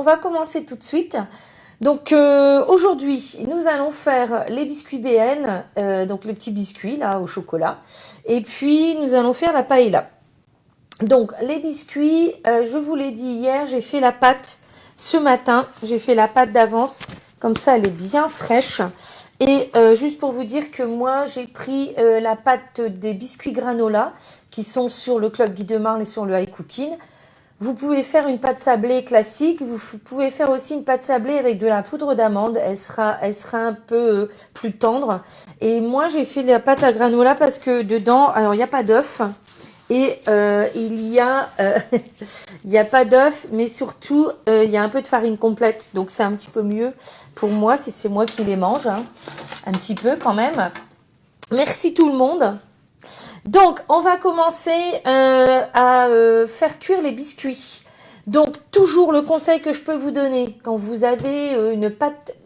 va commencer tout de suite. Donc aujourd'hui, nous allons faire les biscuits BN, donc le petit biscuit là au chocolat. Et puis nous allons faire la paella. Donc les biscuits, je vous l'ai dit hier, j'ai fait la pâte ce matin. J'ai fait la pâte d'avance, comme ça elle est bien fraîche. Et juste pour vous dire que moi j'ai pris la pâte des biscuits granola qui sont sur le Club Guy de Marle et sur le High Cooking. Vous pouvez faire une pâte sablée classique, vous pouvez faire aussi une pâte sablée avec de la poudre d'amande, elle sera un peu plus tendre. Et moi j'ai fait la pâte à granola parce que dedans, alors il n'y a pas d'œuf et il y a pas d'œuf, mais surtout il y a un peu de farine complète, donc c'est un petit peu mieux pour moi si c'est moi qui les mange, hein. Un petit peu quand même. Merci tout le monde. Donc, on va commencer à faire cuire les biscuits. Donc, toujours le conseil que je peux vous donner, quand vous avez une pâte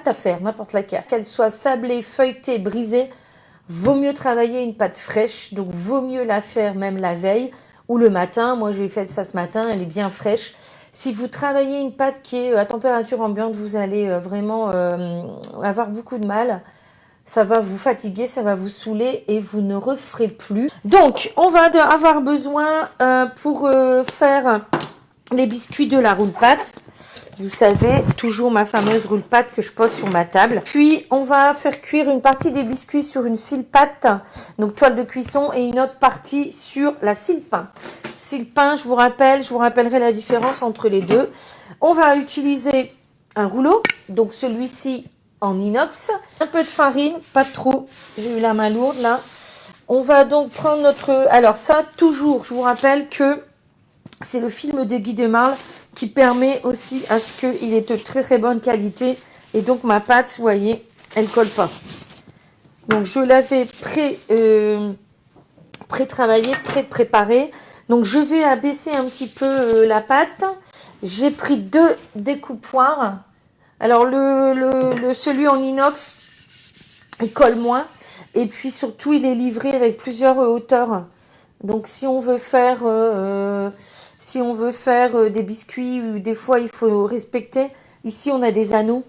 à faire, n'importe laquelle, qu'elle soit sablée, feuilletée, brisée, vaut mieux travailler une pâte fraîche. Donc, vaut mieux la faire même la veille ou le matin. Moi, j'ai fait ça ce matin, elle est bien fraîche. Si vous travaillez une pâte qui est à température ambiante, vous allez vraiment avoir beaucoup de mal. Ça va vous fatiguer, ça va vous saouler et vous ne referez plus. Donc, on va avoir besoin pour faire les biscuits de la roule-pâte. Vous savez, toujours ma fameuse roule-pâte que je pose sur ma table. Puis, on va faire cuire une partie des biscuits sur une sile-pâte, donc toile de cuisson, et une autre partie sur la sile-pain. Sile-pain, je vous rappellerai la différence entre les deux. On va utiliser un rouleau, donc celui-ci en inox, un peu de farine, pas trop, j'ai eu la main lourde là. On va donc prendre notre, alors ça toujours, je vous rappelle que c'est le film de Guy de Marle qui permet aussi à ce qu'il est de très très bonne qualité, et donc ma pâte, vous voyez, elle colle pas. Donc je l'avais pré-travaillé, pré-préparé. Donc je vais abaisser un petit peu la pâte. J'ai pris 2 découpoirs. Alors, celui en inox, il colle moins. Et puis, surtout, il est livré avec plusieurs hauteurs. Donc, si on veut faire, des biscuits, des fois, il faut respecter. Ici, on a des anneaux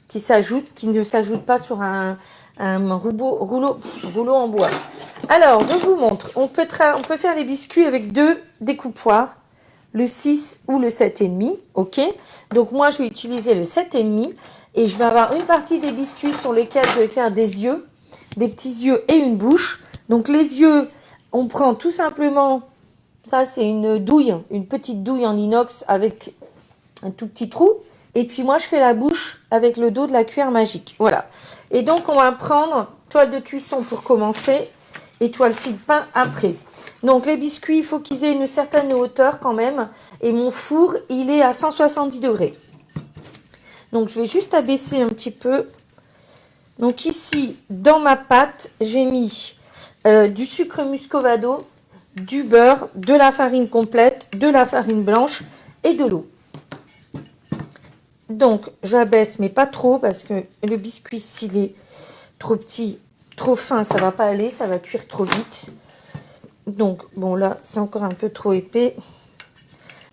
qui ne s'ajoutent pas sur un rouleau en bois. Alors, je vous montre. On peut faire les biscuits avec 2 découpoirs. Le 6 ou le 7,5, ok. Donc moi, je vais utiliser le 7,5 et je vais avoir une partie des biscuits sur lesquels je vais faire des yeux, des petits yeux et une bouche. Donc les yeux, on prend tout simplement, ça c'est une petite douille en inox avec un tout petit trou. Et puis moi, je fais la bouche avec le dos de la cuillère magique, voilà. Et donc, on va prendre toile de cuisson pour commencer et toile sile-pain après. Donc, les biscuits, il faut qu'ils aient une certaine hauteur quand même. Et mon four, il est à 170 degrés. Donc, je vais juste abaisser un petit peu. Donc, ici, dans ma pâte, j'ai mis du sucre muscovado, du beurre, de la farine complète, de la farine blanche et de l'eau. Donc, j'abaisse, mais pas trop, parce que le biscuit, s'il est trop petit, trop fin, ça va pas aller, ça va cuire trop vite. Donc, bon, là, c'est encore un peu trop épais.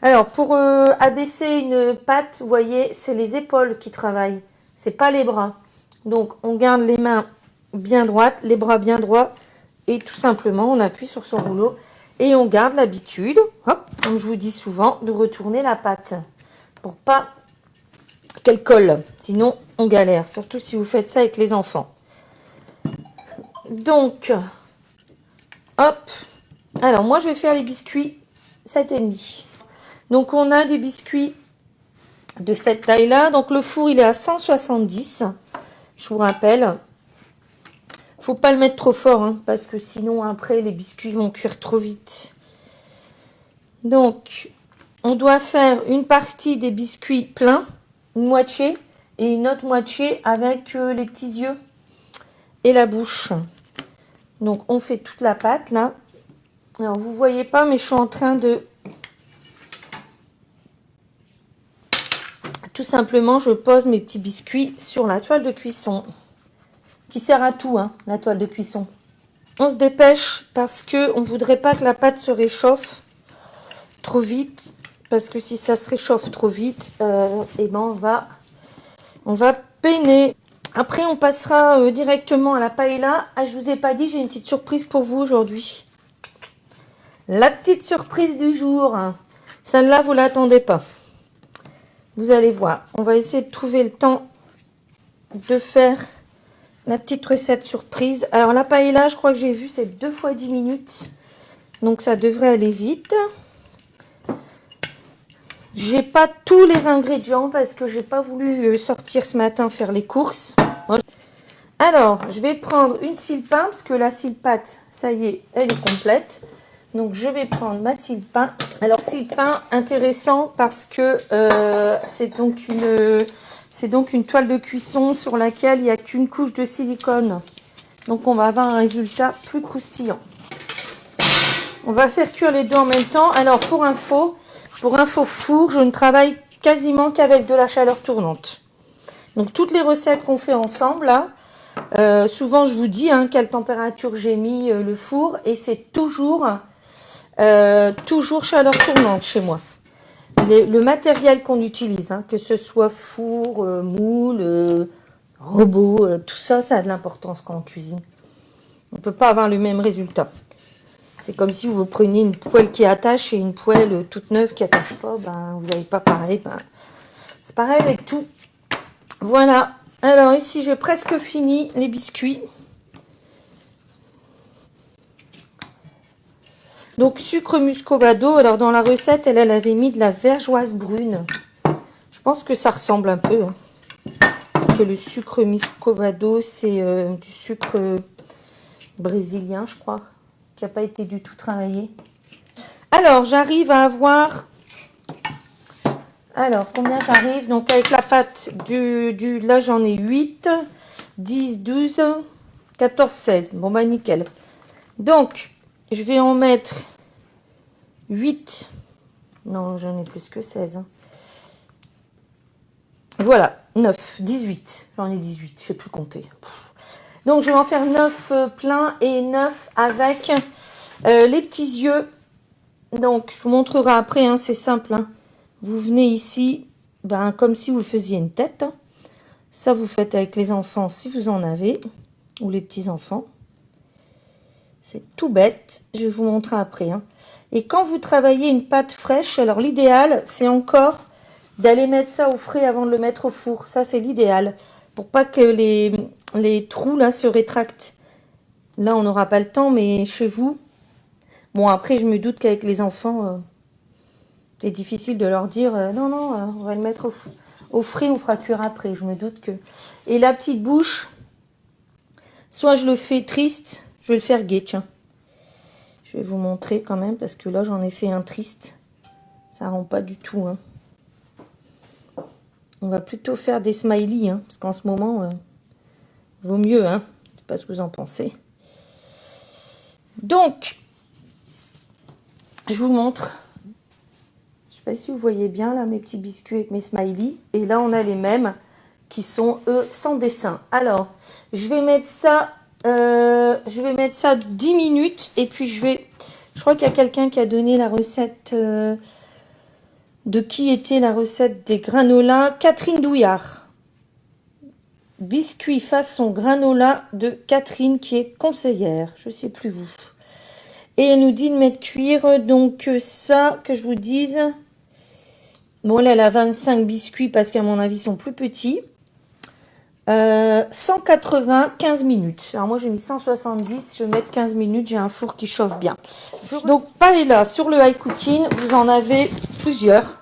Alors, pour abaisser une pâte, vous voyez, c'est les épaules qui travaillent. C'est pas les bras. Donc, on garde les mains bien droites, les bras bien droits. Et tout simplement, on appuie sur son rouleau. Et on garde l'habitude, hop, comme je vous dis souvent, de retourner la pâte. Pour pas qu'elle colle. Sinon, on galère. Surtout si vous faites ça avec les enfants. Donc, hop. Alors, moi, je vais faire les biscuits 7,5. Donc, on a des biscuits de cette taille-là. Donc, le four, il est à 170. Je vous rappelle. Faut pas le mettre trop fort, hein, parce que sinon, après, les biscuits vont cuire trop vite. Donc, on doit faire une partie des biscuits pleins, une moitié, et une autre moitié avec les petits yeux et la bouche. Donc, on fait toute la pâte, là. Alors, vous voyez pas, mais je suis en train de... Tout simplement, je pose mes petits biscuits sur la toile de cuisson. Qui sert à tout, hein, la toile de cuisson. On se dépêche parce que on voudrait pas que la pâte se réchauffe trop vite. parce que si ça se réchauffe trop vite, et ben on va peiner. Après, on passera directement à la paella. Ah, je vous ai pas dit, j'ai une petite surprise pour vous aujourd'hui. La petite surprise du jour. Celle-là, vous l'attendez pas. Vous allez voir. On va essayer de trouver le temps de faire la petite recette surprise. Alors, la paella, je crois que j'ai vu, c'est 2 fois 10 minutes. Donc, ça devrait aller vite. J'ai pas tous les ingrédients parce que j'ai pas voulu sortir ce matin faire les courses. Alors, je vais prendre une scie pain parce que la scie pâte, ça y est, elle est complète. Donc, je vais prendre ma scie pain. Alors, scie pain intéressant parce que c'est donc une toile de cuisson sur laquelle il n'y a qu'une couche de silicone. Donc, on va avoir un résultat plus croustillant. On va faire cuire les deux en même temps. Alors, pour info four, je ne travaille quasiment qu'avec de la chaleur tournante. Donc, toutes les recettes qu'on fait ensemble, là, souvent, je vous dis quelle température j'ai mis le four. Et c'est toujours chaleur tournante chez moi. Le matériel qu'on utilise, que ce soit four, moule, robot, tout ça, ça a de l'importance quand on cuisine. On ne peut pas avoir le même résultat. C'est comme si vous preniez une poêle qui attache et une poêle toute neuve qui attache pas. Ben, vous n'avez pas pareil. Ben, c'est pareil avec tout. Voilà. Alors ici, j'ai presque fini les biscuits. Donc, sucre muscovado. Alors, dans la recette, elle avait mis de la vergeoise brune. Je pense que ça ressemble un peu. Que le sucre muscovado, c'est du sucre brésilien, je crois, qui n'a pas été du tout travaillé. Alors, j'arrive à avoir... Alors, combien j'arrive? Donc, avec la pâte là, j'en ai 8, 10, 12, 14, 16. Bon, bah, nickel. Donc, je vais en mettre 8. Non, j'en ai plus que 16. Voilà, 9, 18. J'en ai 18, je ne sais plus compter. Donc, je vais en faire 9 pleins et 9 avec les petits yeux. Donc, je vous montrerai après, c'est simple. Vous venez ici, comme si vous faisiez une tête. Ça, vous faites avec les enfants si vous en avez, ou les petits-enfants. C'est tout bête, je vais vous montrer après. Et quand vous travaillez une pâte fraîche, alors l'idéal, c'est encore d'aller mettre ça au frais avant de le mettre au four. Ça, c'est l'idéal. Pour pas que les trous là se rétractent. Là, on n'aura pas le temps, mais chez vous... Bon, après, je me doute qu'avec les enfants, c'est difficile de leur dire non, on va le mettre au frais, on fera cuire après. Je me doute que... Et la petite bouche, soit je le fais triste, je vais le faire gai, tiens. Je vais vous montrer quand même, parce que là, j'en ai fait un triste. Ça rend pas du tout. On va plutôt faire des smileys, parce qu'en ce moment, vaut mieux. Je ne sais pas ce que vous en pensez. Donc, je vous montre. Je ne sais pas si vous voyez bien, là, mes petits biscuits avec mes smileys. Et là, on a les mêmes qui sont, eux, sans dessin. Alors, je vais mettre ça 10 minutes. Et puis, je crois qu'il y a quelqu'un qui a donné la recette... de qui était la recette des granolas? Catherine Douillard. Biscuits façon granola de Catherine, qui est conseillère. Je ne sais plus où. Et elle nous dit de mettre cuire. Donc ça, que je vous dise. Bon, là, elle a 25 biscuits parce qu'à mon avis, ils sont plus petits. 180, 15 minutes. Alors moi, j'ai mis 170. Je vais mettre 15 minutes. J'ai un four qui chauffe bien. Donc, paella sur le high cooking. Vous en avez plusieurs.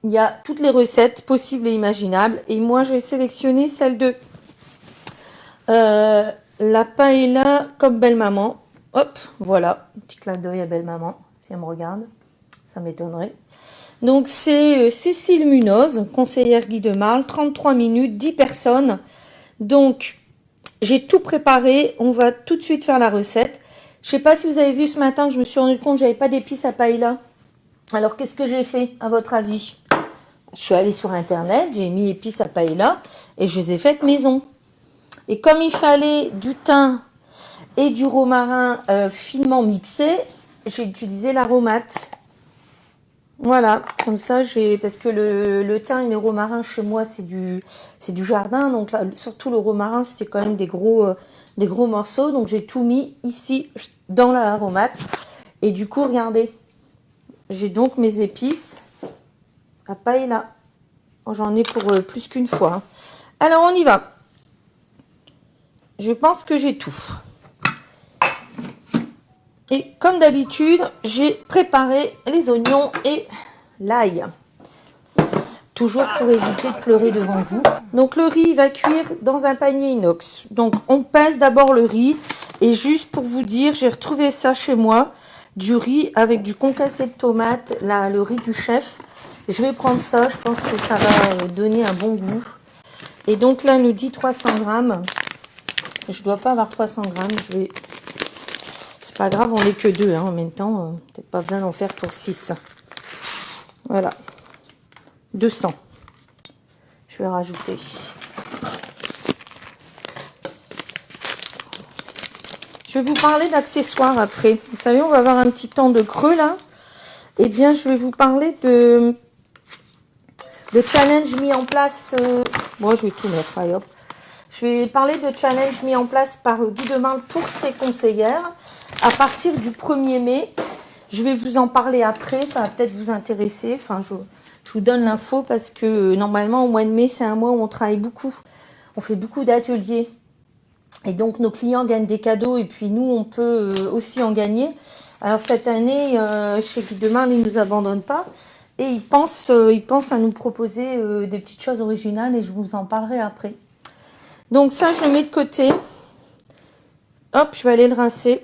Il y a toutes les recettes possibles et imaginables. Et moi, j'ai sélectionné celle de la paella comme belle-maman. Hop, voilà. Un petit clin d'œil à belle-maman, si elle me regarde. Ça m'étonnerait. Donc, c'est Cécile Munoz, conseillère Guy de Marle. 33 minutes, 10 personnes. Donc, j'ai tout préparé. On va tout de suite faire la recette. Je ne sais pas si vous avez vu ce matin que je me suis rendu compte que je n'avais pas d'épices à paella. Alors, qu'est-ce que j'ai fait, à votre avis? Je suis allée sur Internet, j'ai mis épices à paella et je les ai faites maison. Et comme il fallait du thym et du romarin finement mixé, j'ai utilisé l'aromate. Voilà, comme ça j'ai, parce que le thym et les romarins chez moi c'est du jardin, donc là surtout le romarin c'était quand même des gros morceaux, donc j'ai tout mis ici dans l'aromate et du coup regardez, j'ai donc mes épices à paella. J'en ai pour plus qu'une fois. Hein. Alors on y va. Je pense que j'ai tout. Et comme d'habitude, j'ai préparé les oignons et l'ail. Toujours pour éviter de pleurer devant vous. Donc le riz va cuire dans un panier inox. Donc on pèse d'abord le riz. Et juste pour vous dire, j'ai retrouvé ça chez moi. Du riz avec du concassé de tomates. Là, le riz du chef. Je vais prendre ça. Je pense que ça va donner un bon goût. Et donc là, il nous dit 300 grammes. Je ne dois pas avoir 300 grammes. Je vais... C'est pas grave, on n'est que deux hein, en même temps. Peut-être pas besoin d'en faire pour 6. Voilà. 200. Je vais rajouter. Je vais vous parler d'accessoires après. Vous savez, on va avoir un petit temps de creux là. Eh bien, je vais vous parler de challenge mis en place. Moi, je vais tout mettre. Allez, hop. Je vais parler de challenge mis en place par Guy Demarle pour ses conseillères à partir du 1er mai. Je vais vous en parler après, ça va peut-être vous intéresser. Enfin, je vous donne l'info parce que normalement, au mois de mai, c'est un mois où on travaille beaucoup. On fait beaucoup d'ateliers. Et donc, nos clients gagnent des cadeaux et puis nous, on peut aussi en gagner. Alors, cette année, chez Guy Demarle, il ne nous abandonne pas. Et il pense à nous proposer des petites choses originales et je vous en parlerai après. Donc ça, je le mets de côté. Hop, je vais aller le rincer.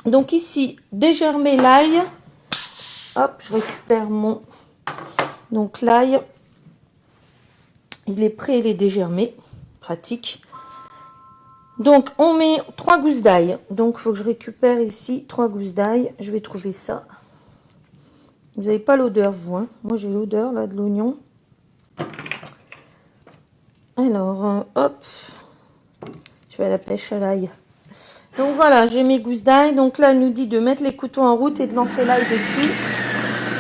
Donc ici, dégermer l'ail. Hop, je récupère mon... Donc l'ail, il est prêt, il est dégermé. Pratique. Donc on met 3 gousses d'ail. Donc il faut que je récupère ici 3 gousses d'ail. Je vais trouver ça. Vous n'avez pas l'odeur, vous. Hein. Moi, j'ai l'odeur là de l'oignon. Alors, hop, je vais à la pêche à l'ail. Donc voilà, j'ai mes gousses d'ail. Donc là, elle nous dit de mettre les couteaux en route et de lancer l'ail dessus.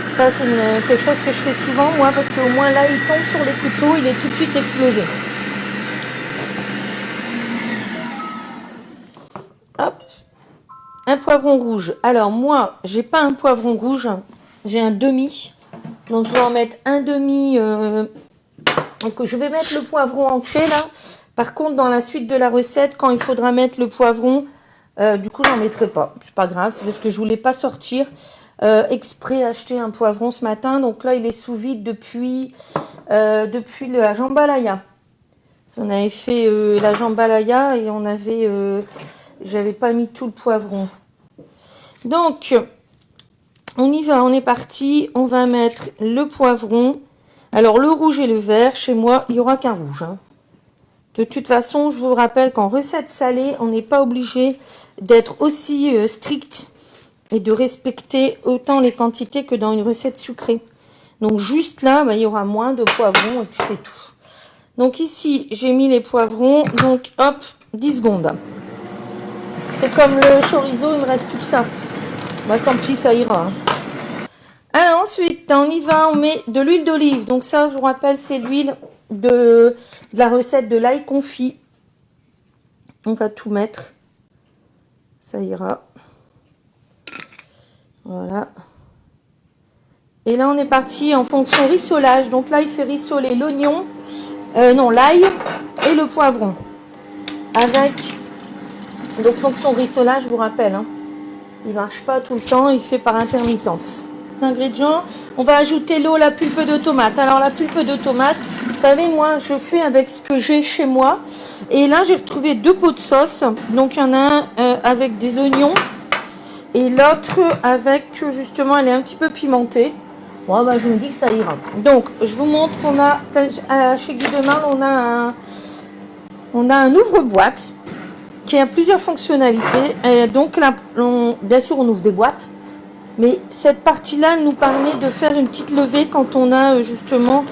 Ça, c'est quelque chose que je fais souvent, moi, parce qu'au moins l'ail tombe sur les couteaux, il est tout de suite explosé. Hop, un poivron rouge. Alors moi, j'ai pas un poivron rouge, j'ai un demi. Donc je vais en mettre un demi... Donc je vais mettre le poivron entier là. Par contre, dans la suite de la recette, quand il faudra mettre le poivron, du coup, j'en mettrai pas. C'est pas grave, c'est parce que je voulais pas sortir exprès acheter un poivron ce matin. Donc là, il est sous vide depuis la jambalaya. On avait fait la jambalaya et j'avais pas mis tout le poivron. Donc, on y va, on est parti. On va mettre le poivron. Alors, le rouge et le vert, chez moi, il n'y aura qu'un rouge. Hein. De toute façon, je vous rappelle qu'en recette salée, on n'est pas obligé d'être aussi strict et de respecter autant les quantités que dans une recette sucrée. Donc, juste là, il y aura moins de poivrons et puis c'est tout. Donc, ici, j'ai mis les poivrons. Donc, hop, 10 secondes. C'est comme le chorizo, il ne me reste plus que ça. Bah, tant pis, ça ira. Hein. Alors ensuite, on y va, on met de l'huile d'olive. Donc ça, je vous rappelle, c'est l'huile de la recette de l'ail confit. On va tout mettre. Ça ira. Voilà. Et là, on est parti en fonction rissolage. Donc là, il fait rissoler l'oignon, l'ail et le poivron. Avec, donc fonction rissolage, je vous rappelle, hein, il marche pas tout le temps, il fait par intermittence. Ingrédients, on va ajouter l'eau, la pulpe de tomate. Alors la pulpe de tomate, vous savez, moi je fais avec ce que j'ai chez moi. Et là j'ai retrouvé 2 pots de sauce. Donc il y en a un avec des oignons et l'autre avec, justement, elle est un petit peu pimentée. Bon, je me dis que ça ira. Donc je vous montre qu'on a chez Guy Demarle, on a un ouvre-boîte qui a plusieurs fonctionnalités. Et donc là, bien sûr on ouvre des boîtes. Mais cette partie-là nous permet de faire une petite levée quand on a justement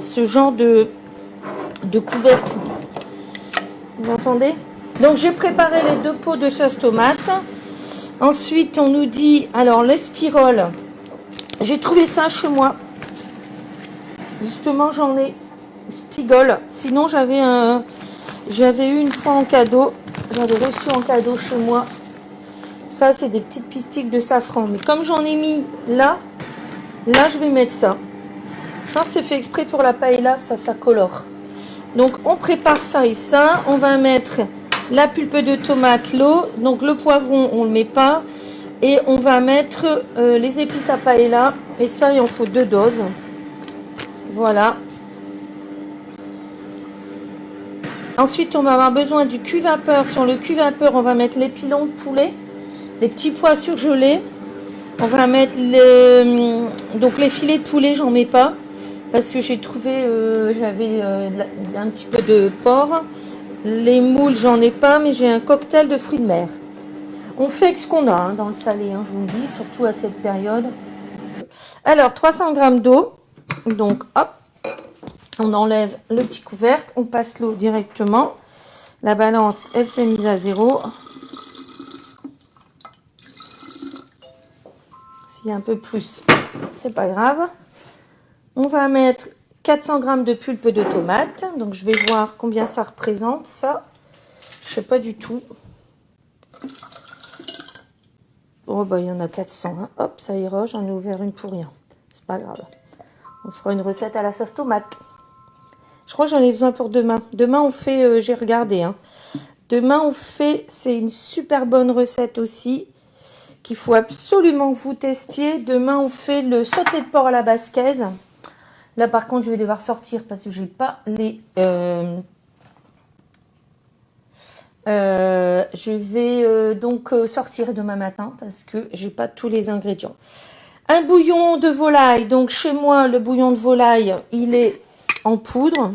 ce genre de couvercle. Vous entendez? Donc j'ai préparé les 2 pots de sauce tomate. Ensuite on nous dit, alors l'espirolle, J'ai trouvé ça chez moi. Justement, j'en ai Spigol. Sinon, j'avais eu une fois en cadeau. J'avais reçu en cadeau chez moi. Ça, c'est des petites pistilles de safran. Mais comme j'en ai mis là, je vais mettre ça. Je pense que c'est fait exprès pour la paella, ça colore. Donc, on prépare ça et ça. On va mettre la pulpe de tomate, l'eau. Donc, le poivron, on ne le met pas. Et on va mettre les épices à paella. Et ça, il en faut 2 doses. Voilà. Ensuite, on va avoir besoin du cuit-vapeur. Sur le cuit-vapeur, on va mettre les pilons de poulet, les petits pois surgelés. On va mettre donc les filets de poulet, j'en mets pas. Parce que j'ai trouvé, j'avais un petit peu de porc. Les moules, j'en ai pas, mais j'ai un cocktail de fruits de mer. On fait avec ce qu'on a hein, dans le salé, hein, je vous le dis, surtout à cette période. Alors, 300 g d'eau. Donc, hop, on enlève le petit couvercle, on passe l'eau directement. La balance, elle s'est mise à 0. S'il y a un peu plus, c'est pas grave. On va mettre 400 g de pulpe de tomate. Donc, je vais voir combien ça représente, ça. Je sais pas du tout. Oh, bah, il y en a 400. Hein. Hop, ça ira, j'en ai ouvert une pour rien. C'est pas grave. On fera une recette à la sauce tomate. Je crois que j'en ai besoin pour demain. Demain, on fait, j'ai regardé. Hein. Demain, on fait, c'est une super bonne recette aussi, qu'il faut absolument que vous testiez. Demain, on fait le sauté de porc à la basquaise. Là, par contre, je vais devoir sortir parce que je n'ai pas les... je vais donc sortir demain matin parce que j'ai pas tous les ingrédients. Un bouillon de volaille. Donc, chez moi, le bouillon de volaille, il est en poudre.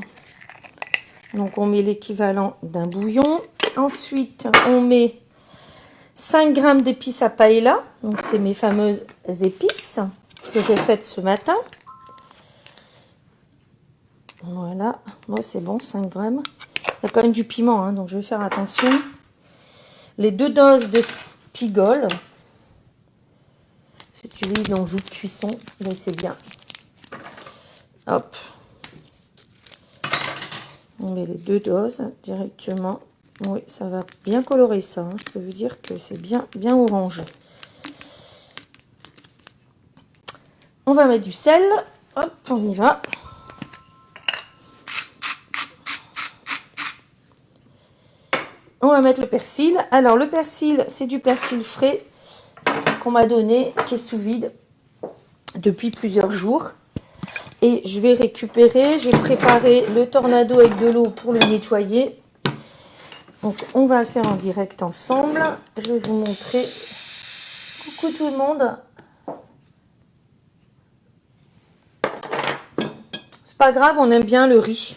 Donc, on met l'équivalent d'un bouillon. Ensuite, on met 5 g d'épices à paella. Donc, c'est mes fameuses épices que j'ai faites ce matin. Voilà. Moi, c'est bon, 5 g. Il y a quand même du piment, hein, donc je vais faire attention. Les 2 doses de Spigol. J'utilise donc jus de cuisson, mais c'est bien. Hop. On met les 2 doses directement. Oui, ça va bien colorer ça. Hein. Je peux vous dire que c'est bien orange. On va mettre du sel. Hop, on y va. On va mettre le persil. Alors, le persil, c'est du persil frais qu'on m'a donné, qui est sous vide depuis plusieurs jours. Et je vais récupérer. J'ai préparé le tornado avec de l'eau pour le nettoyer. Donc, on va le faire en direct ensemble. Je vais vous montrer. Coucou tout le monde. C'est pas grave, on aime bien le riz.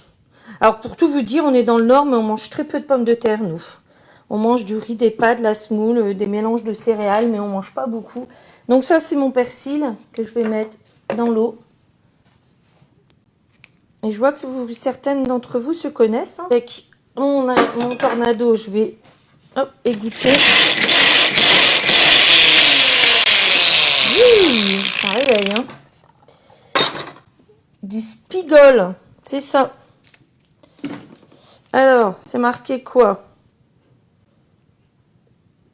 Alors, pour tout vous dire, on est dans le Nord, mais on mange très peu de pommes de terre, nous. On mange du riz, des pâtes, de la semoule, des mélanges de céréales, mais on mange pas beaucoup. Donc ça, c'est mon persil que je vais mettre dans l'eau. Et je vois que certaines d'entre vous se connaissent. Hein. Avec mon tornado, je vais égoutter. Oui, ça réveille. Hein. Du Spigol, c'est ça. Alors, c'est marqué quoi?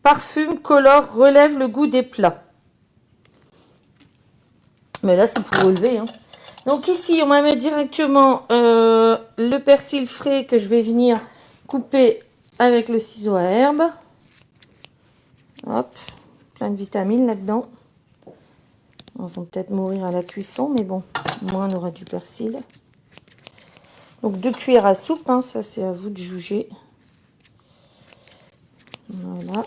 Parfume, colore, relève le goût des plats. Mais là, c'est pour relever. Hein. Donc ici, on va mettre directement le persil frais que je vais venir couper avec le ciseau à herbe. Hop, plein de vitamines là-dedans. On va peut-être mourir à la cuisson, mais bon, au moins on aura du persil. Donc 2 cuillères à soupe, hein, ça c'est à vous de juger. Voilà.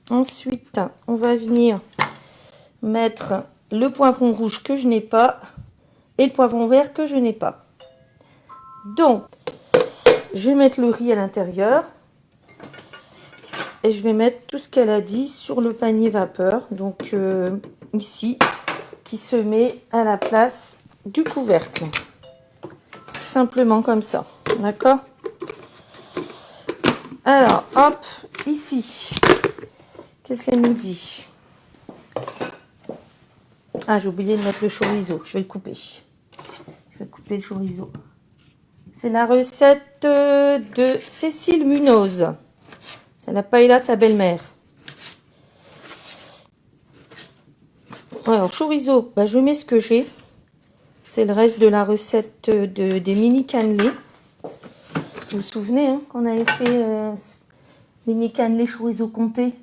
Ensuite, on va venir mettre le poivron rouge que je n'ai pas et le poivron vert que je n'ai pas. Donc, je vais mettre le riz à l'intérieur et je vais mettre tout ce qu'elle a dit sur le panier vapeur. Donc, ici, qui se met à la place du couvercle. Tout simplement comme ça. D'accord? Alors, hop, ici. Qu'est-ce qu'elle nous dit? Ah, j'ai oublié de mettre le chorizo. Je vais le couper. Je vais couper le chorizo. C'est la recette de Cécile Munoz. C'est la paella de sa belle-mère. Alors, chorizo, bah, je mets ce que j'ai. C'est le reste de la recette des mini cannelés. Vous vous souvenez hein, qu'on avait fait mini cannelés chorizo comté.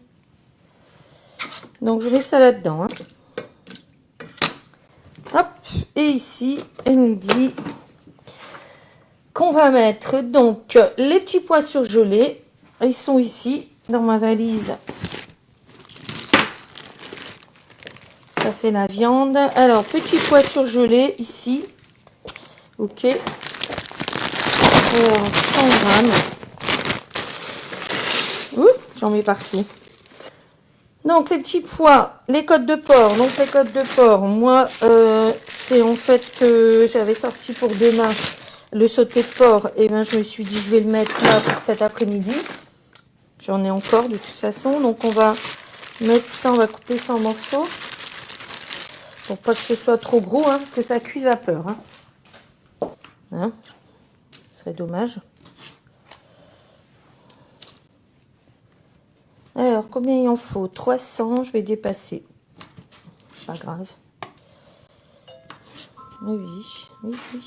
Donc, je mets ça là-dedans. Hein. Hop, et ici, elle nous dit qu'on va mettre donc les petits pois surgelés. Ils sont ici, dans ma valise. Ça, c'est la viande. Alors, petits pois surgelés, ici. Ok. Alors, 100 grammes. Ouh, j'en mets partout. Donc, les petits pois, les côtes de porc. Donc, les côtes de porc, moi, c'est en fait que j'avais sorti pour demain le sauté de porc. Et bien, je me suis dit, je vais le mettre là pour cet après-midi. J'en ai encore de toute façon. Donc, on va mettre ça, on va couper ça en morceaux. Pour pas que ce soit trop gros, hein, parce que ça cuit vapeur. Hein. Ce serait dommage. Alors, combien il en faut? 300, je vais dépasser. C'est pas grave. Oui, oui, oui.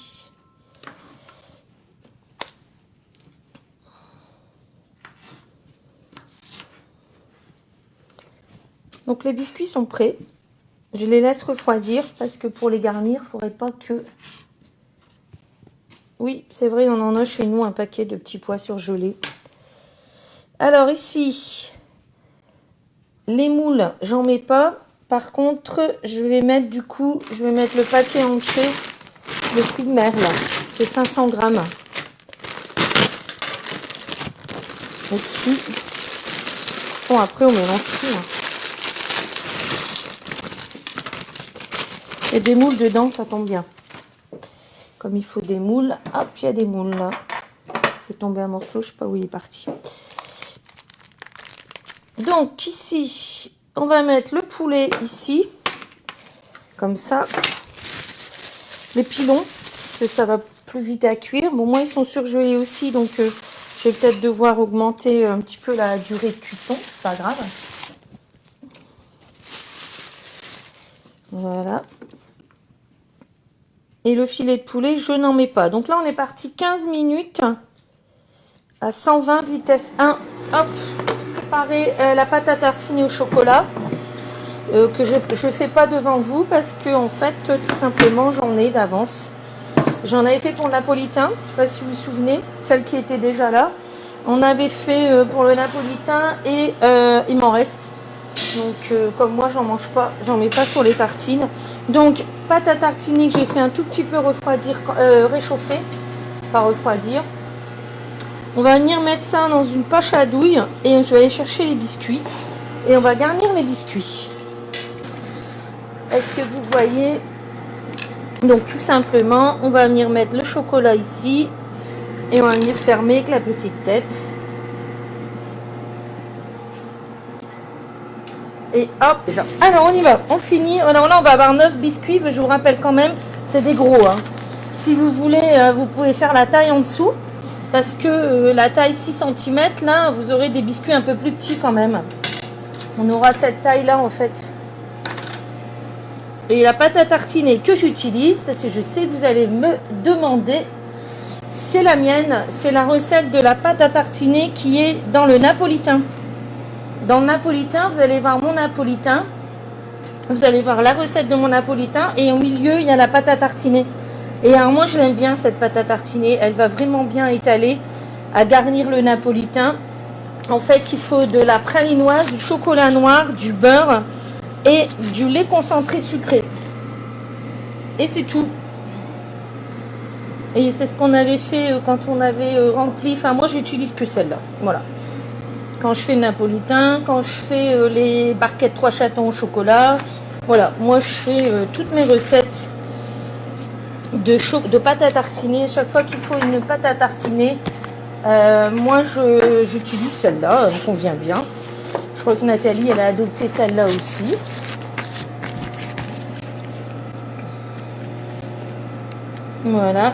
Donc, les biscuits sont prêts. Je les laisse refroidir parce que pour les garnir, il ne faudrait pas que... Oui, c'est vrai, on en a chez nous un paquet de petits pois surgelés. Alors ici, les moules, j'en mets pas. Par contre, je vais mettre du coup, je vais mettre le paquet entier de fruits de mer là. C'est 500 grammes. Au-dessus. Bon, après, on mélange tout. Hein. Il y a des moules dedans, ça tombe bien. Comme il faut des moules. Hop, il y a des moules là. Je fais tomber un morceau, je sais pas où il est parti. Donc ici, on va mettre le poulet ici. Comme ça. Les pilons, parce que ça va plus vite à cuire. Bon, moi, ils sont surgelés aussi, donc je vais peut-être devoir augmenter un petit peu la durée de cuisson. C'est pas grave. Voilà. Et le filet de poulet, je n'en mets pas. Donc là, on est parti 15 minutes à 120 vitesse 1. Hop, préparer la pâte à tartiner au chocolat que je ne fais pas devant vous parce que en fait, tout simplement, j'en ai d'avance. J'en avais fait pour le napolitain, je ne sais pas si vous vous souvenez, celle qui était déjà là. On avait fait pour le napolitain et il m'en reste. Donc, comme moi, j'en mange pas, j'en mets pas sur les tartines. Donc, pâte à tartiner que j'ai fait un tout petit peu refroidir, réchauffer, pas refroidir. On va venir mettre ça dans une poche à douille et je vais aller chercher les biscuits. Et on va garnir les biscuits. Est-ce que vous voyez? Donc, tout simplement, on va venir mettre le chocolat ici et on va venir fermer avec la petite tête. Et hop, déjà. Alors, on y va. On finit. Alors là, on va avoir 9 biscuits. Mais je vous rappelle quand même, c'est des gros. Hein. Si vous voulez, vous pouvez faire la taille en dessous. Parce que la taille 6 cm, là, vous aurez des biscuits un peu plus petits quand même. On aura cette taille-là, en fait. Et la pâte à tartiner que j'utilise, parce que je sais que vous allez me demander, c'est la mienne. C'est la recette de la pâte à tartiner qui est dans le napolitain. Dans le napolitain, vous allez voir mon napolitain. Vous allez voir la recette de mon napolitain. Et au milieu, il y a la pâte à tartiner. Et alors moi, je l'aime bien, cette pâte à tartiner. Elle va vraiment bien étaler à garnir le napolitain. En fait, il faut de la pralinoise, du chocolat noir, du beurre et du lait concentré sucré. Et c'est tout. Et c'est ce qu'on avait fait quand on avait rempli. Enfin, moi, j'utilise que celle-là. Voilà. Quand je fais le napolitain, quand je fais les barquettes 3 chatons au chocolat. Voilà, moi je fais toutes mes recettes de pâte à tartiner. Chaque fois qu'il faut une pâte à tartiner, moi j'utilise celle-là, elle me convient bien. crois que Nathalie, elle a adopté celle-là aussi. Voilà.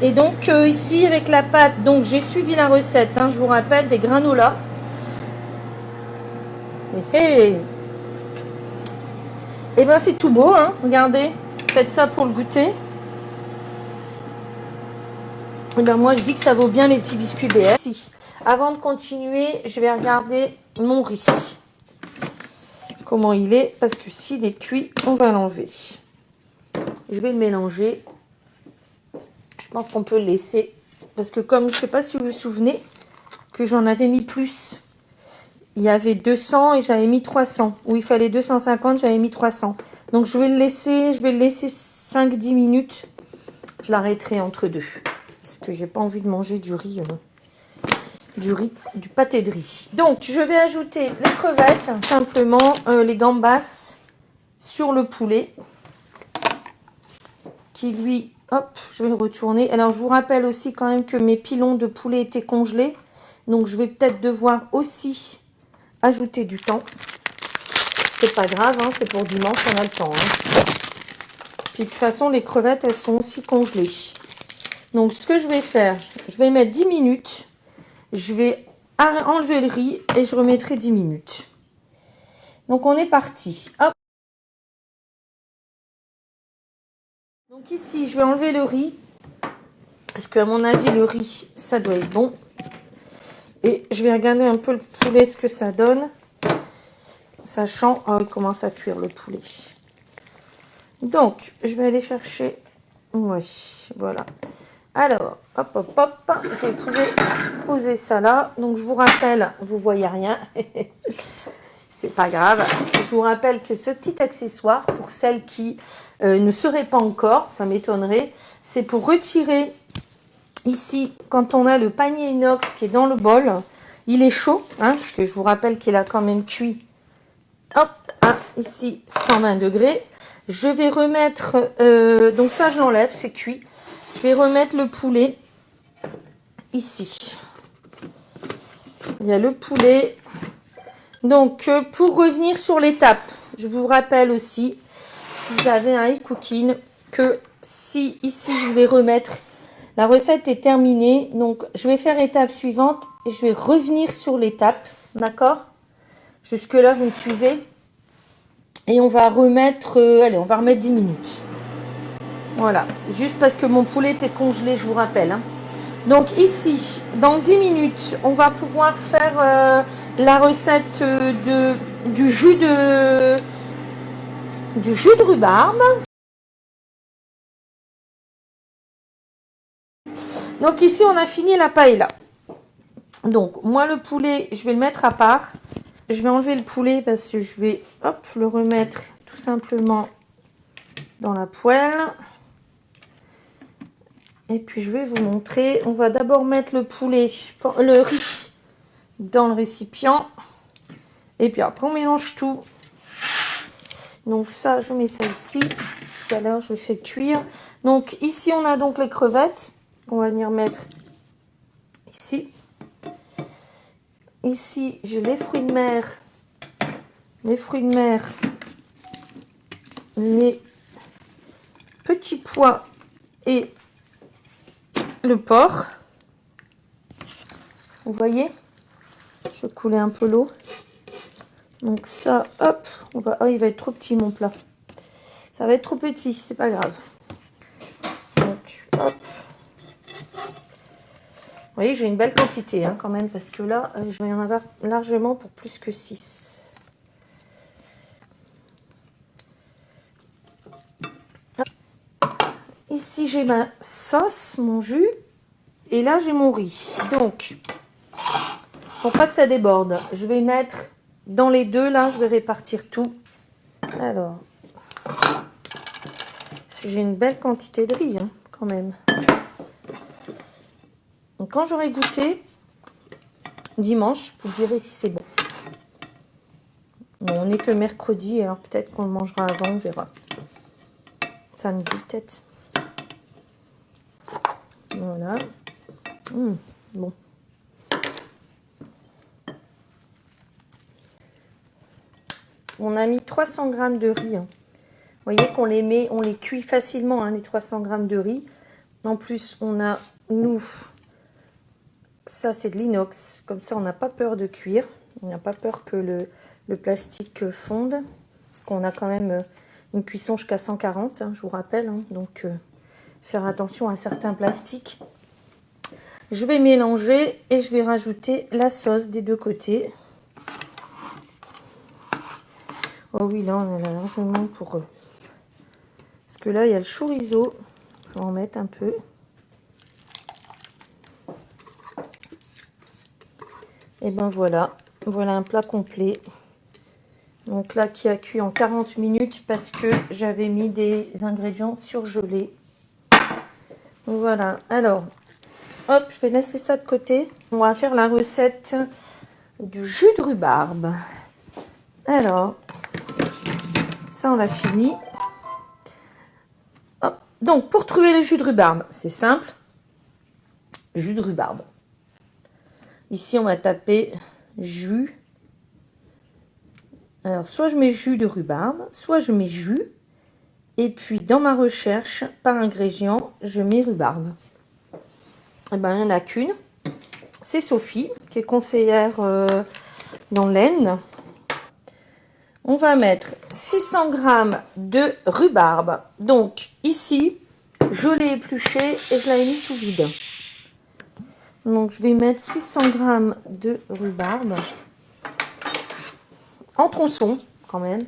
Et donc ici avec la pâte, donc j'ai suivi la recette, hein, je vous rappelle, des granolas. Et ben c'est tout beau, hein, regardez, faites ça pour le goûter. Et ben moi je dis que ça vaut bien les petits biscuits BS. Si. Avant de continuer, je vais regarder mon riz. Comment il est, parce que s'il est cuit, on va l'enlever. Je vais le mélanger. Je pense qu'on peut le laisser. Parce que comme, je ne sais pas si vous vous souvenez, que j'en avais mis plus. Il y avait 200 et j'avais mis 300. Ou il fallait 250, j'avais mis 300. Donc je vais le laisser 5-10 minutes. Je l'arrêterai entre deux. Parce que j'ai pas envie de manger du riz, du pâté de riz. Donc je vais ajouter les crevettes, simplement les gambas sur le poulet. Qui lui, hop, je vais le retourner. Alors je vous rappelle aussi quand même que mes pilons de poulet étaient congelés. Donc je vais peut-être devoir aussi ajouter du temps. C'est pas grave, hein, c'est pour dimanche, on a le temps. Hein. Puis de toute façon, les crevettes, elles sont aussi congelées. Donc ce que je vais faire, je vais mettre 10 minutes. Je vais enlever le riz et je remettrai 10 minutes. Donc on est parti. Hop. Donc ici, je vais enlever le riz. Parce qu'à mon avis, le riz, ça doit être bon. Et je vais regarder un peu le poulet, ce que ça donne. Sachant, oh, il commence à cuire le poulet. Donc, je vais aller chercher. Oui, voilà. Alors, hop, hop, hop. Je vais poser ça là. Donc, je vous rappelle, vous voyez rien. C'est pas grave. Je vous rappelle que ce petit accessoire, pour celles qui ne seraient pas encore, ça m'étonnerait, c'est pour retirer ici, quand on a le panier inox qui est dans le bol, il est chaud, hein, parce que je vous rappelle qu'il a quand même cuit. Hop, hein, ici, 120 degrés. Je vais remettre, donc ça je l'enlève, c'est cuit. Je vais remettre le poulet ici. Il y a le poulet. Donc, pour revenir sur l'étape, je vous rappelle aussi, si vous avez un e-cooking, que si ici je vais remettre, la recette est terminée. Donc, je vais faire étape suivante et je vais revenir sur l'étape. D'accord? Jusque-là, vous me suivez? Et on va remettre, allez, on va remettre 10 minutes. Voilà, juste parce que mon poulet était congelé, je vous rappelle. Hein. Donc ici, dans 10 minutes, on va pouvoir faire la recette du jus de rhubarbe. Donc ici, on a fini la paella. Donc, moi, le poulet, je vais le mettre à part. Je vais enlever le poulet parce que je vais, hop, le remettre tout simplement dans la poêle. Et puis, je vais vous montrer. On va d'abord mettre le riz dans le récipient. Et puis après, on mélange tout. Donc ça, je mets ça ici. Tout à l'heure, je fais cuire. Donc ici, on a donc les crevettes. On va venir mettre ici. Ici, j'ai les fruits de mer. Les fruits de mer. Les petits pois et le porc. Vous voyez? Je vais couler un peu l'eau. Donc ça, hop, on va. Oh, il va être trop petit mon plat. Ça va être trop petit, c'est pas grave. Donc, hop. Vous voyez, j'ai une belle quantité hein, quand même, parce que là, je vais en avoir largement pour plus que 6. Ici, j'ai ma sauce, mon jus. Et là, j'ai mon riz. Donc, pour pas que ça déborde, je vais mettre dans les deux, là, je vais répartir tout. Alors, j'ai une belle quantité de riz, hein, quand même. Donc, quand j'aurai goûté, dimanche, vous direz si c'est bon. Bon, on n'est que mercredi, alors peut-être qu'on le mangera avant, on verra. Samedi, peut-être. Voilà. Bon. On a mis 300 g de riz. Vous voyez qu'on les met, on les cuit facilement, hein, les 300 g de riz. En plus, on a, nous, ça c'est de l'inox. Comme ça, on n'a pas peur de cuire. On n'a pas peur que le plastique fonde. Parce qu'on a quand même une cuisson jusqu'à 140, hein, je vous rappelle. Hein, donc, faire attention à certains plastiques. Je vais mélanger et je vais rajouter la sauce des deux côtés. Oh oui, là, on en a largement pour eux. Parce que là, il y a le chorizo. Je vais en mettre un peu. Et ben voilà. Voilà un plat complet. Donc là, qui a cuit en 40 minutes parce que j'avais mis des ingrédients surgelés. Voilà. Alors, hop, je vais laisser ça de côté. On va faire la recette du jus de rhubarbe. Alors, ça, on l'a fini. Hop. Donc, pour trouver le jus de rhubarbe, c'est simple. Jus de rhubarbe. Ici, on va taper jus. Alors, soit je mets jus de rhubarbe, soit je mets jus. Et puis, dans ma recherche, par ingrédient, je mets rhubarbe. Eh ben, il n'y en a qu'une. C'est Sophie, qui est conseillère dans l'Aisne. On va mettre 600 g de rhubarbe. Donc, ici, je l'ai épluché et je l'ai mis sous vide. Donc, je vais mettre 600 g de rhubarbe. En tronçons, quand même.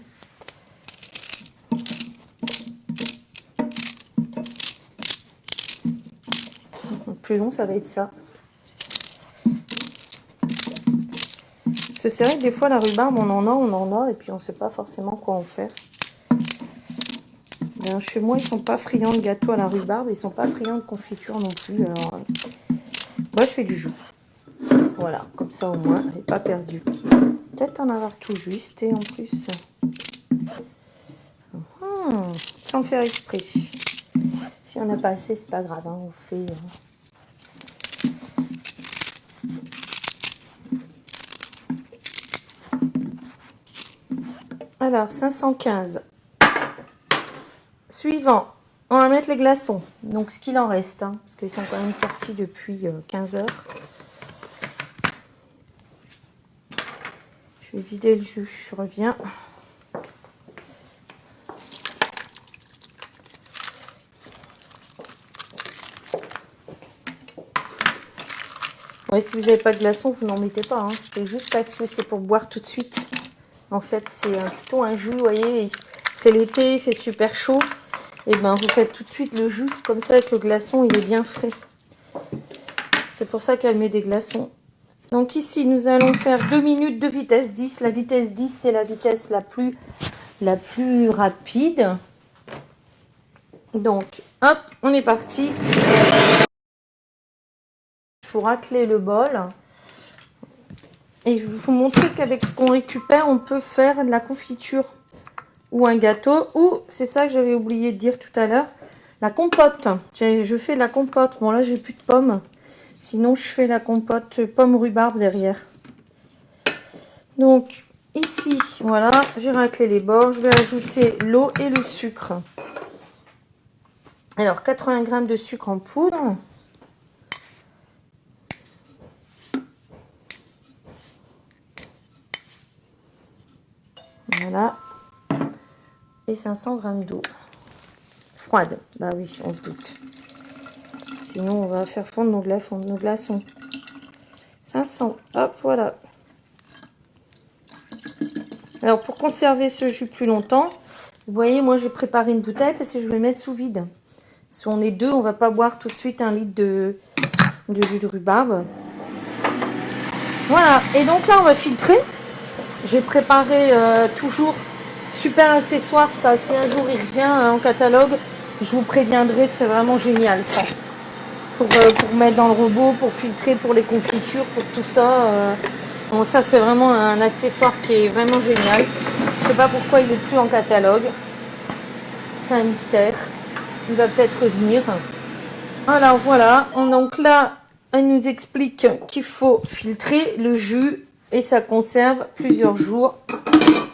Donc, plus long, ça va être ça. Parce que c'est vrai que des fois, la rhubarbe, on en a, et puis on ne sait pas forcément quoi en faire. Bien, chez moi, ils ne sont pas friands de gâteau à la rhubarbe, ils ne sont pas friands de confiture non plus. Alors, moi, je fais du jus. Voilà, comme ça au moins, elle n'est pas perdue. Peut-être en avoir tout juste, et en plus, sans faire exprès. Si on n'a pas assez, c'est pas grave, hein, on fait... Alors, 515. Suivant, on va mettre les glaçons. Donc, ce qu'il en reste, hein, parce qu'ils sont quand même sortis depuis 15 heures. Je vais vider le jus, je reviens. Ouais, si vous n'avez pas de glaçons, vous n'en mettez pas. Hein. C'est juste parce que c'est pour boire tout de suite. En fait, c'est plutôt un jus, vous voyez, c'est l'été, il fait super chaud. Et ben, vous faites tout de suite le jus, comme ça, avec le glaçon, il est bien frais. C'est pour ça qu'elle met des glaçons. Donc ici, nous allons faire 2 minutes de vitesse 10. La vitesse 10, c'est la vitesse la plus rapide. Donc, hop, on est parti. Il faut racler le bol. Et je vais vous montrer qu'avec ce qu'on récupère, on peut faire de la confiture ou un gâteau. Ou, c'est ça que j'avais oublié de dire tout à l'heure, la compote. Je fais la compote. Bon, là, j'ai plus de pommes. Sinon, je fais la compote pomme rhubarbe derrière. Donc, ici, voilà, j'ai raclé les bords. Je vais ajouter l'eau et le sucre. Alors, 80 g de sucre en poudre. Voilà. Et 500 g d'eau. Froide. Bah oui, on se doute. Sinon, on va faire fondre nos glaçons. 500. Hop, voilà. Alors, pour conserver ce jus plus longtemps, vous voyez, moi, j'ai préparé une bouteille parce que je vais le mettre sous vide. Si on est deux, on va pas boire tout de suite 1 litre de jus de rhubarbe. Voilà. Et donc là, on va filtrer. J'ai préparé toujours super accessoire. Ça, si un jour il revient en catalogue, je vous préviendrai. C'est vraiment génial, ça. Pour mettre dans le robot, pour filtrer, pour les confitures, pour tout ça. Bon, ça, c'est vraiment un accessoire qui est vraiment génial. Je sais pas pourquoi il n'est plus en catalogue. C'est un mystère. Il va peut-être revenir. Alors, voilà. Donc là, elle nous explique qu'il faut filtrer le jus et ça conserve plusieurs jours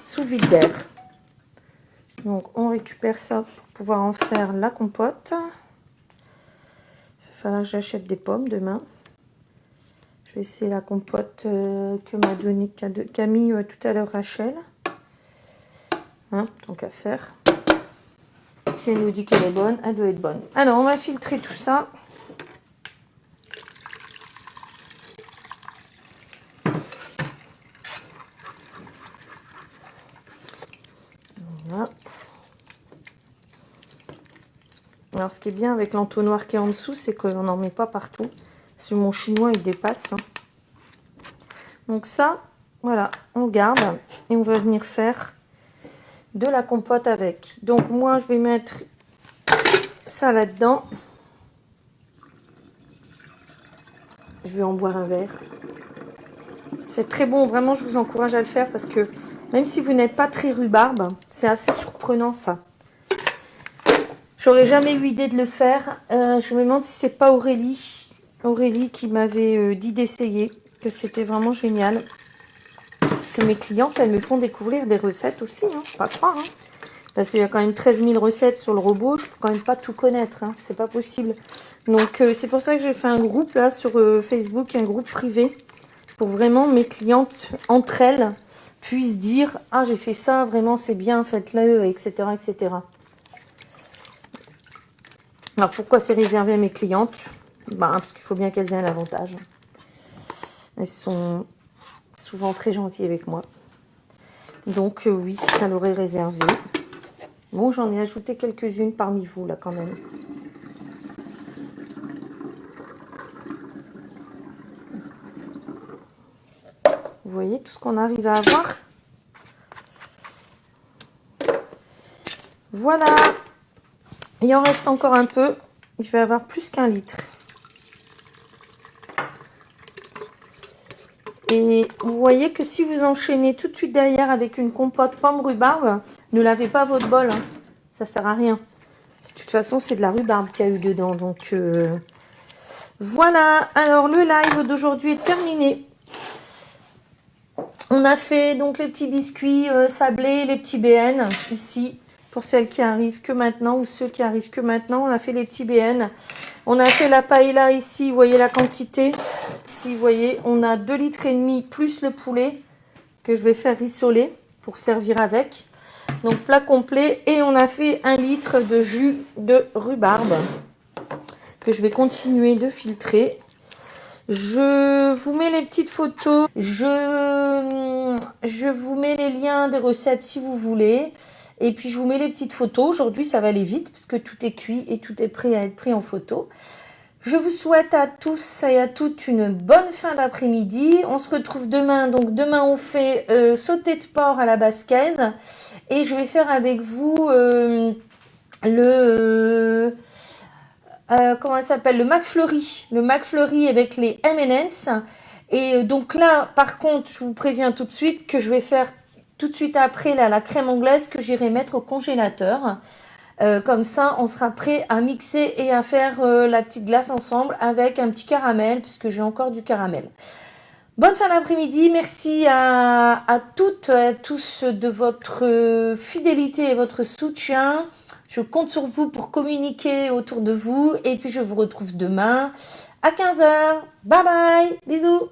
sous vide d'air. Donc on récupère ça pour pouvoir en faire la compote. Il va falloir que j'achète des pommes demain. Je vais essayer la compote que m'a donné Camille tout à l'heure Rachel. Hein, tant qu'à faire. Si elle nous dit qu'elle est bonne, elle doit être bonne. Alors on va filtrer tout ça. Voilà. Alors ce qui est bien avec l'entonnoir qui est en dessous, c'est qu'on n'en met pas partout. Si mon chinois il dépasse. Donc ça, voilà, on garde et on va venir faire de la compote avec. Donc moi je vais mettre ça là-dedans. Je vais en boire un verre. C'est très bon, vraiment je vous encourage à le faire parce que même si vous n'êtes pas très rhubarbe, c'est assez surprenant ça. J'aurais jamais eu l'idée de le faire. Je me demande si c'est pas Aurélie qui m'avait dit d'essayer, que c'était vraiment génial. Parce que mes clientes, elles me font découvrir des recettes aussi, hein, faut pas croire. Hein. Parce qu'il y a quand même 13 000 recettes sur le robot, je peux quand même pas tout connaître, hein, c'est pas possible. Donc c'est pour ça que j'ai fait un groupe là sur Facebook, un groupe privé, pour vraiment mes clientes, entre elles, puissent dire « Ah, j'ai fait ça, vraiment c'est bien, faites-le, etc. etc. » Alors pourquoi c'est réservé à mes clientes? Parce qu'il faut bien qu'elles aient un avantage. Elles sont souvent très gentilles avec moi. Donc oui, ça l'aurait réservé. Bon, j'en ai ajouté quelques-unes parmi vous là quand même. Vous voyez tout ce qu'on arrive à avoir. Voilà. Il en reste encore un peu. Je vais avoir plus qu'1 litre. Et vous voyez que si vous enchaînez tout de suite derrière avec une compote pomme rhubarbe, ne lavez pas votre bol. Hein. Ça sert à rien. De toute façon, c'est de la rhubarbe qu'il y a eu dedans. Donc voilà. Alors le live d'aujourd'hui est terminé. On a fait donc les petits biscuits sablés, les petits BN ici. Pour celles qui arrivent que maintenant ou ceux qui arrivent que maintenant, on a fait les petits BN. On a fait la paella ici, vous voyez la quantité. Ici, vous voyez, on a 2,5 litres plus le poulet que je vais faire rissoler pour servir avec. Donc plat complet. Et on a fait 1 litre de jus de rhubarbe que je vais continuer de filtrer. Je vous mets les petites photos. Je vous mets les liens des recettes si vous voulez. Et puis, je vous mets les petites photos. Aujourd'hui, ça va aller vite parce que tout est cuit et tout est prêt à être pris en photo. Je vous souhaite à tous et à toutes une bonne fin d'après-midi. On se retrouve demain. Donc, demain, on fait sauté de porc à la basquaise. Et je vais faire avec vous comment ça s'appelle? Le McFlurry. Le McFlurry avec les M&M's. Et donc là, par contre, je vous préviens tout de suite que je vais faire tout de suite après là, la crème anglaise que j'irai mettre au congélateur. Comme ça, on sera prêt à mixer et à faire la petite glace ensemble avec un petit caramel, puisque j'ai encore du caramel. Bonne fin d'après-midi. Merci à toutes et à tous de votre fidélité et votre soutien. Je compte sur vous pour communiquer autour de vous. Et puis, je vous retrouve demain à 15 h. Bye bye. Bisous.